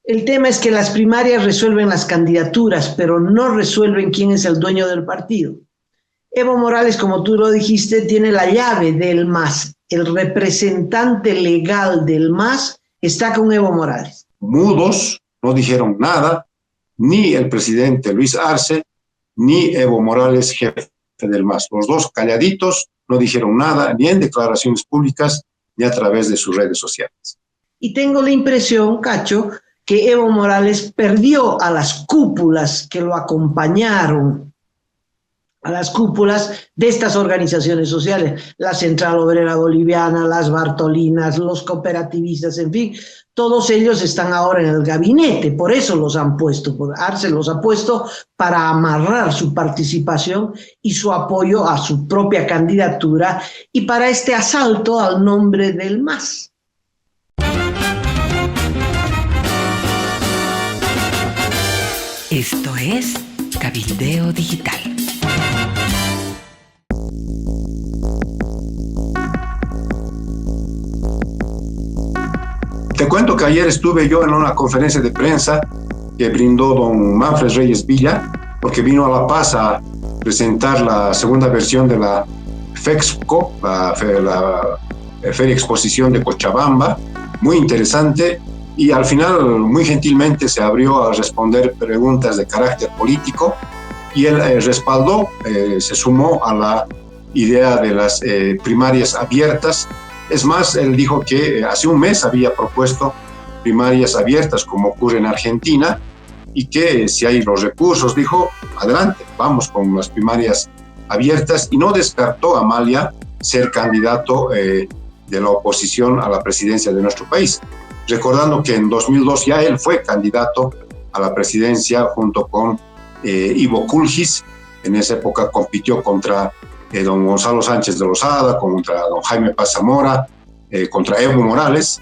El tema es que las primarias resuelven las candidaturas, pero no resuelven quién es el dueño del partido. Evo Morales, como tú lo dijiste, tiene la llave del MAS. El representante legal del MAS está con Evo Morales. Mudos, no dijeron nada, ni el presidente Luis Arce, ni Evo Morales, jefe del MAS. Los dos calladitos, no dijeron nada, ni en declaraciones públicas, ni a través de sus redes sociales. Y tengo la impresión, Cacho, que Evo Morales perdió a las cúpulas que lo acompañaron, a las cúpulas de estas organizaciones sociales, la Central Obrera Boliviana, las Bartolinas, los cooperativistas, en fin, todos ellos están ahora en el gabinete, por eso los han puesto, Arce los ha puesto para amarrar su participación y su apoyo a su propia candidatura y para este asalto al nombre del MAS. Esto es Cabildeo Digital. Te cuento que ayer estuve yo en una conferencia de prensa que brindó don Manfred Reyes Villa, porque vino a La Paz a presentar la segunda versión de la FEXCO, la Feria Exposición de Cochabamba, muy interesante, y al final muy gentilmente se abrió a responder preguntas de carácter político, y él respaldó, se sumó a la idea de las primarias abiertas. Es más, él dijo que hace un mes había propuesto primarias abiertas como ocurre en Argentina y que si hay los recursos, dijo, adelante, vamos con las primarias abiertas, y no descartó, Amalia, ser candidato de la oposición a la presidencia de nuestro país. Recordando que en 2002 ya él fue candidato a la presidencia junto con Ivo Kulgis. En esa época compitió contra don Gonzalo Sánchez de Lozada, contra don Jaime Paz Zamora, contra Evo Morales.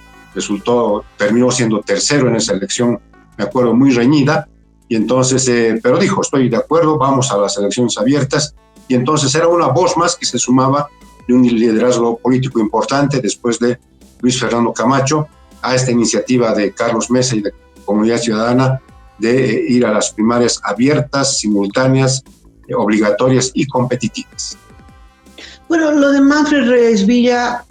Terminó siendo tercero en esa elección, me acuerdo, muy reñida, y entonces, pero dijo, estoy de acuerdo, vamos a las elecciones abiertas, y entonces era una voz más que se sumaba de un liderazgo político importante después de Luis Fernando Camacho a esta iniciativa de Carlos Mesa y de Comunidad Ciudadana de ir a las primarias abiertas, simultáneas, obligatorias y competitivas. Bueno, lo de Manfred Reyes Villa,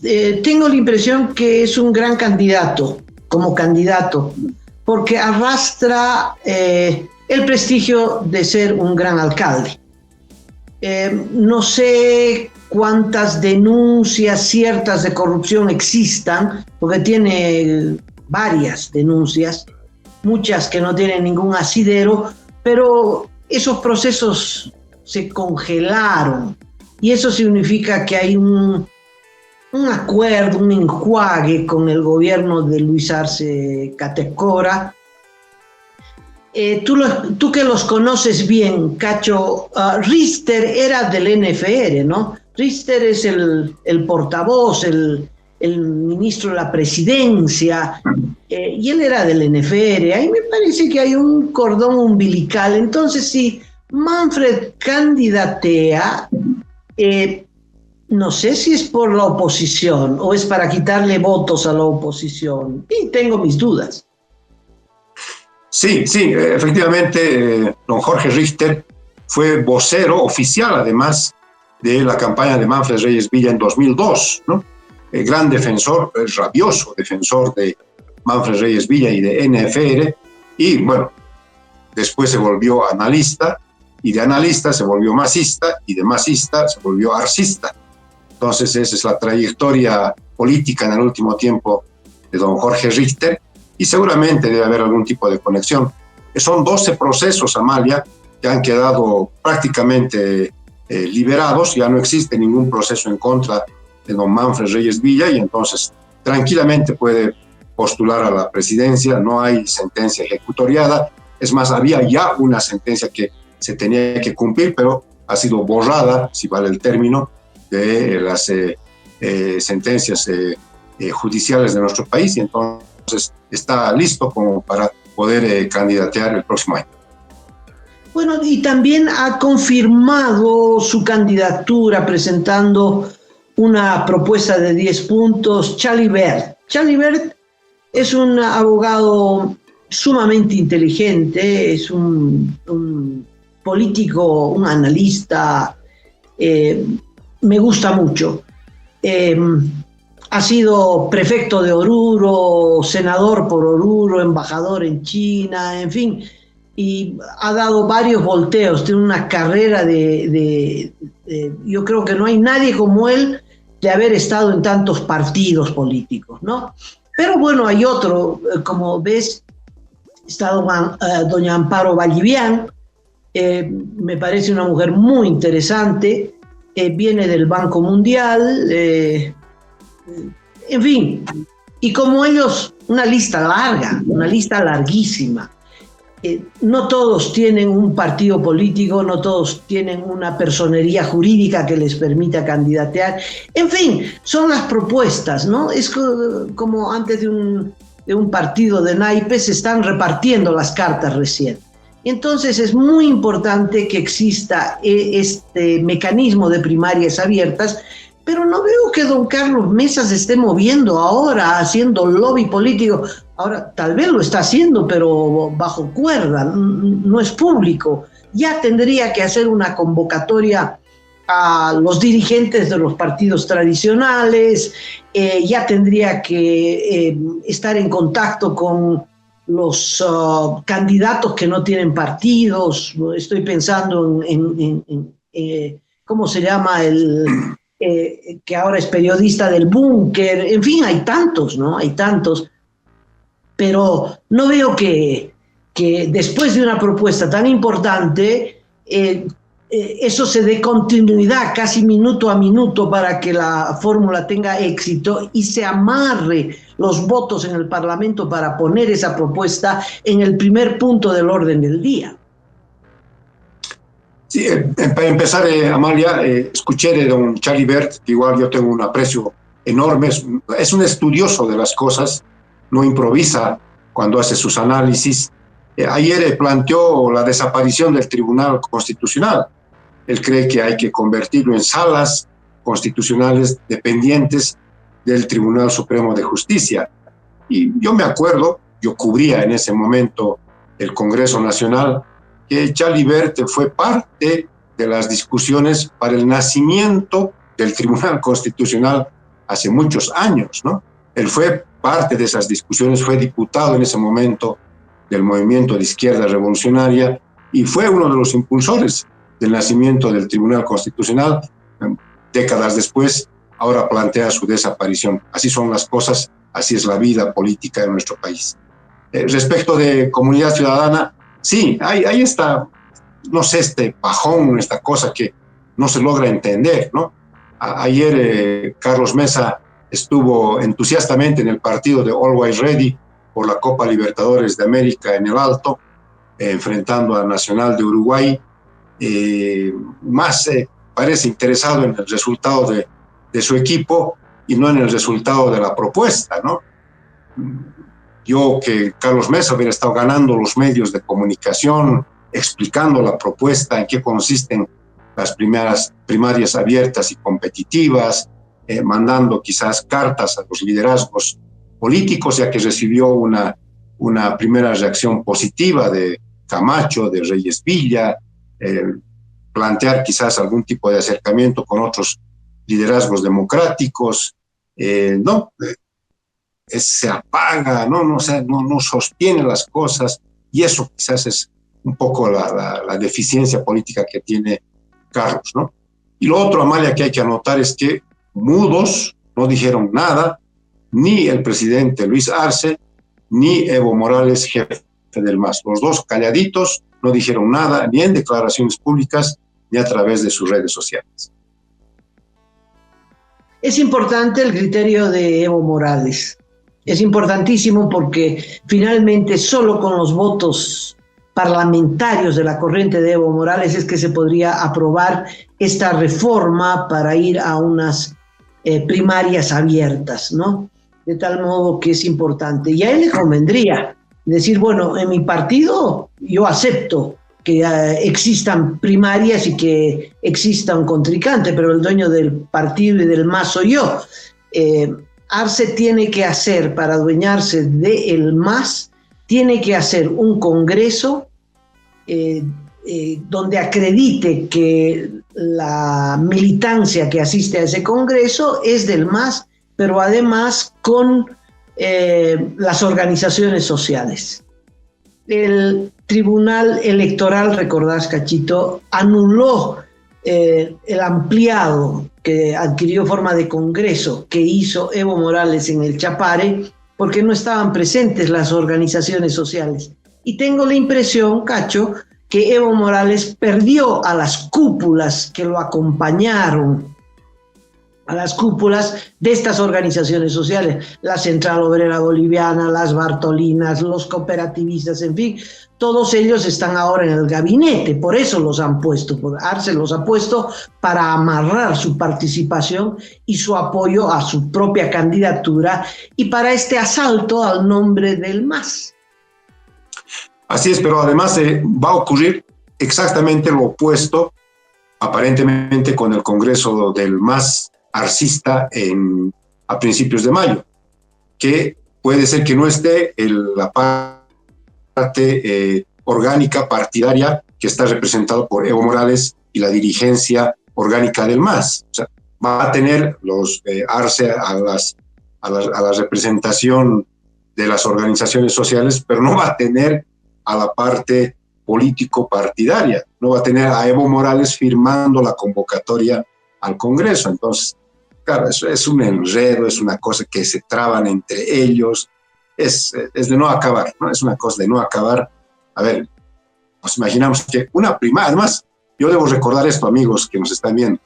tengo la impresión que es un gran candidato, como candidato, porque arrastra el prestigio de ser un gran alcalde. No sé cuántas denuncias ciertas de corrupción existan, porque tiene varias denuncias, muchas que no tienen ningún asidero, pero esos procesos se congelaron. Y eso significa que hay un acuerdo, un enjuague con el gobierno de Luis Arce Catacora. Tú que los conoces bien, Cacho, Rister era del NFR, ¿no? Rister es el portavoz, el ministro de la presidencia, y él era del NFR. Ahí me parece que hay un cordón umbilical. Entonces, si Manfred candidatea, no sé si es por la oposición o es para quitarle votos a la oposición, y tengo mis dudas. Sí, efectivamente, don Jorge Richter fue vocero oficial, además, de la campaña de Manfred Reyes Villa en 2002, ¿no? El gran defensor, el rabioso defensor de Manfred Reyes Villa y de NFR, y bueno, después se volvió analista, y de analista se volvió masista, y de masista se volvió arcista. Entonces esa es la trayectoria política en el último tiempo de don Jorge Richter, y seguramente debe haber algún tipo de conexión. Son 12 procesos, Amalia, que han quedado prácticamente liberados, ya no existe ningún proceso en contra de don Manfred Reyes Villa, y entonces tranquilamente puede postular a la presidencia, no hay sentencia ejecutoriada. Es más, había ya una sentencia que se tenía que cumplir, pero ha sido borrada, si vale el término, de las sentencias judiciales de nuestro país, y entonces está listo como para poder candidatear el próximo año. Bueno, y también ha confirmado su candidatura presentando una propuesta de 10 puntos, Chalibert. Chalibert es un abogado sumamente inteligente, es un político, un analista, me gusta mucho. Ha sido prefecto de Oruro, senador por Oruro, embajador en China, en fin, y ha dado varios volteos, tiene una carrera yo creo que no hay nadie como él de haber estado en tantos partidos políticos, ¿no? Pero bueno, hay otro, como ves, está doña Amparo Vallivian, me parece una mujer muy interesante, viene del Banco Mundial, en fin, y como ellos, una lista larga, una lista larguísima. No todos tienen un partido político, no todos tienen una personería jurídica que les permita candidatear. En fin, son las propuestas, ¿no? Es como antes de un partido de naipes se están repartiendo las cartas recién. Entonces es muy importante que exista este mecanismo de primarias abiertas, pero no veo que don Carlos Mesa se esté moviendo ahora, haciendo lobby político. Ahora, tal vez lo está haciendo, pero bajo cuerda, no es público. Ya tendría que hacer una convocatoria a los dirigentes de los partidos tradicionales, ya tendría que estar en contacto con los candidatos que no tienen partidos. Estoy pensando en ¿cómo se llama que ahora es periodista del Búnker? En fin, hay tantos, ¿no? Hay tantos. Pero no veo que después de una propuesta tan importante, eso se dé continuidad casi minuto a minuto para que la fórmula tenga éxito y se amarre los votos en el Parlamento para poner esa propuesta en el primer punto del orden del día. Sí, para empezar, Amalia, escuché de don Charlie Bert, que igual yo tengo un aprecio enorme, es un estudioso de las cosas, no improvisa cuando hace sus análisis. Ayer planteó la desaparición del Tribunal Constitucional. Él cree que hay que convertirlo en salas constitucionales dependientes del Tribunal Supremo de Justicia. Y yo me acuerdo, yo cubría en ese momento el Congreso Nacional, que Charlie Bert fue parte de las discusiones para el nacimiento del Tribunal Constitucional hace muchos años, ¿no? Él fue parte de esas discusiones, fue diputado en ese momento del movimiento de izquierda revolucionaria y fue uno de los impulsores del nacimiento del Tribunal Constitucional. Décadas después, ahora plantea su desaparición. Así son las cosas, así es la vida política de nuestro país. Respecto de comunidad ciudadana, sí, hay esta, no sé, este pajón, esta cosa que no se logra entender, ¿no? Ayer Carlos Mesa estuvo entusiastamente en el partido de Always Ready por la Copa Libertadores de América en el Alto, enfrentando a Nacional de Uruguay. Más parece interesado en el resultado de su equipo y no en el resultado de la propuesta, ¿no? Yo que Carlos Mesa hubiera estado ganando los medios de comunicación, explicando la propuesta, en qué consisten las primarias abiertas y competitivas, mandando quizás cartas a los liderazgos políticos, ya que recibió una primera reacción positiva de Camacho, de Reyes Villa, plantear quizás algún tipo de acercamiento con otros liderazgos democráticos, se apaga, no sostiene las cosas, y eso quizás es un poco la deficiencia política que tiene Carlos, ¿no? Y lo otro, Amalia, que hay que anotar es que mudos, no dijeron nada, ni el presidente Luis Arce, ni Evo Morales, jefe del MAS. Los dos calladitos, no dijeron nada, ni en declaraciones públicas, ni a través de sus redes sociales. Es importante el criterio de Evo Morales. Es importantísimo porque finalmente solo con los votos parlamentarios de la corriente de Evo Morales es que se podría aprobar esta reforma para ir a unas primarias abiertas, ¿no? De tal modo que es importante. Y a él le convendría decir, bueno, en mi partido yo acepto que existan primarias y que exista un contrincante, pero el dueño del partido y del MAS soy yo. Arce tiene que hacer para adueñarse del MAS, tiene que hacer un congreso donde acredite que la militancia que asiste a ese congreso es del MAS, pero además con las organizaciones sociales. El Tribunal Electoral, recordás, Cachito, anuló el ampliado que adquirió forma de congreso que hizo Evo Morales en el Chapare, porque no estaban presentes las organizaciones sociales. Y tengo la impresión, Cacho, que Evo Morales perdió a las cúpulas que lo acompañaron, a las cúpulas de estas organizaciones sociales, la Central Obrera Boliviana, las Bartolinas, los cooperativistas, en fin, todos ellos están ahora en el gabinete, por eso los han puesto, Arce los ha puesto para amarrar su participación y su apoyo a su propia candidatura y para este asalto al nombre del MAS. Así es, pero además va a ocurrir exactamente lo opuesto, aparentemente con el Congreso del MAS arcista a principios de mayo, que puede ser que no esté la parte orgánica partidaria que está representado por Evo Morales y la dirigencia orgánica del MAS. O sea, va a tener los Arce a la representación de las organizaciones sociales, pero no va a tener a la parte político-partidaria, no va a tener a Evo Morales firmando la convocatoria al Congreso. Entonces, claro, eso es un enredo, es una cosa que se traban entre ellos, es de no acabar, ¿no? Es una cosa de no acabar. A ver, nos imaginamos que una primaria, además, yo debo recordar esto, amigos que nos están viendo,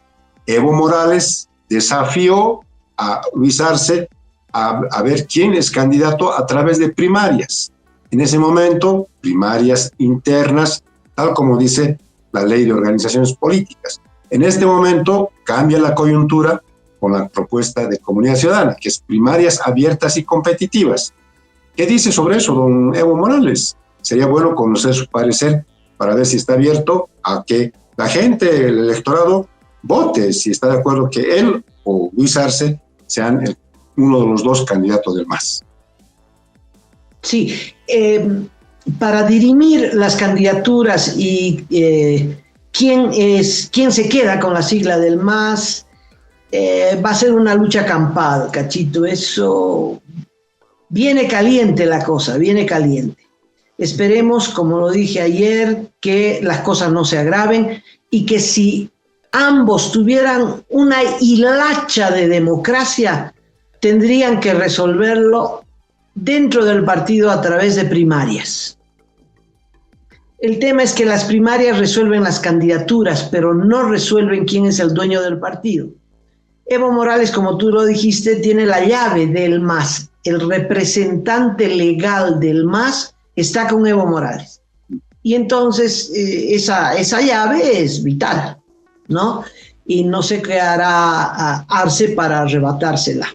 Evo Morales desafió a Luis Arce a ver quién es candidato a través de primarias. En ese momento, primarias internas, tal como dice la ley de organizaciones políticas. En este momento cambia la coyuntura con la propuesta de Comunidad Ciudadana, que es primarias abiertas y competitivas. ¿Qué dice sobre eso don Evo Morales? Sería bueno conocer su parecer para ver si está abierto a que la gente, el electorado, vote si está de acuerdo que él o Luis Arce sean uno de los dos candidatos del MAS. Sí, para dirimir las candidaturas y quién se queda con la sigla del MAS, va a ser una lucha campal, Cachito. Eso viene caliente la cosa, viene caliente. Esperemos, como lo dije ayer, que las cosas no se agraven y que si ambos tuvieran una hilacha de democracia, tendrían que resolverlo dentro del partido a través de primarias. El tema es que las primarias resuelven las candidaturas, pero no resuelven quién es el dueño del partido. Evo Morales, como tú lo dijiste, tiene la llave del MAS. El representante legal del MAS está con Evo Morales. Y entonces esa llave es vital, ¿no? Y no sé qué hará Arce para arrebatársela.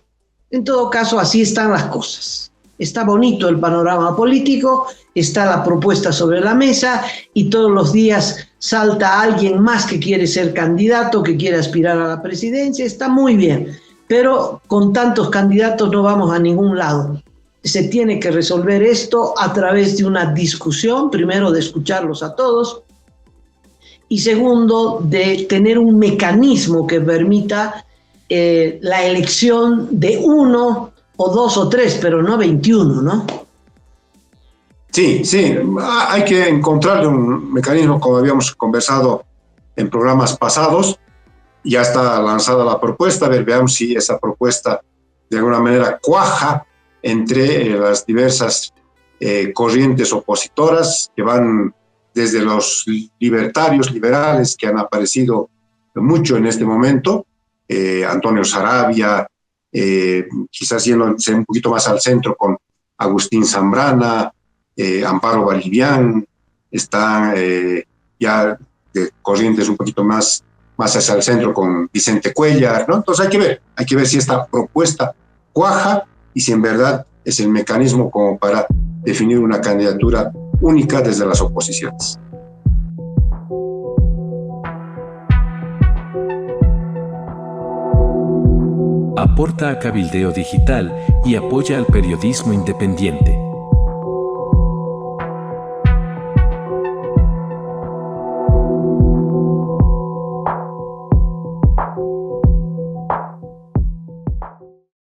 En todo caso, así están las cosas. Está bonito el panorama político, está la propuesta sobre la mesa y todos los días salta alguien más que quiere ser candidato, que quiere aspirar a la presidencia. Está muy bien, pero con tantos candidatos no vamos a ningún lado. Se tiene que resolver esto a través de una discusión, primero de escucharlos a todos y segundo de tener un mecanismo que permita la elección de uno o dos o tres, pero no 21, ¿no? Sí, hay que encontrarle un mecanismo, como habíamos conversado en programas pasados. Ya está lanzada la propuesta, a ver, veamos si esa propuesta de alguna manera cuaja entre las diversas corrientes opositoras que van desde los libertarios, liberales, que han aparecido mucho en este momento, Antonio Saravia, quizás yéndose un poquito más al centro con Agustín Zambrana, Amparo Balivián, están ya de corrientes un poquito más hacia el centro con Vicente Cuellar, ¿no? Entonces hay que ver si esta propuesta cuaja y si en verdad es el mecanismo como para definir una candidatura única desde las oposiciones. Aporta a Cabildeo Digital y apoya al periodismo independiente.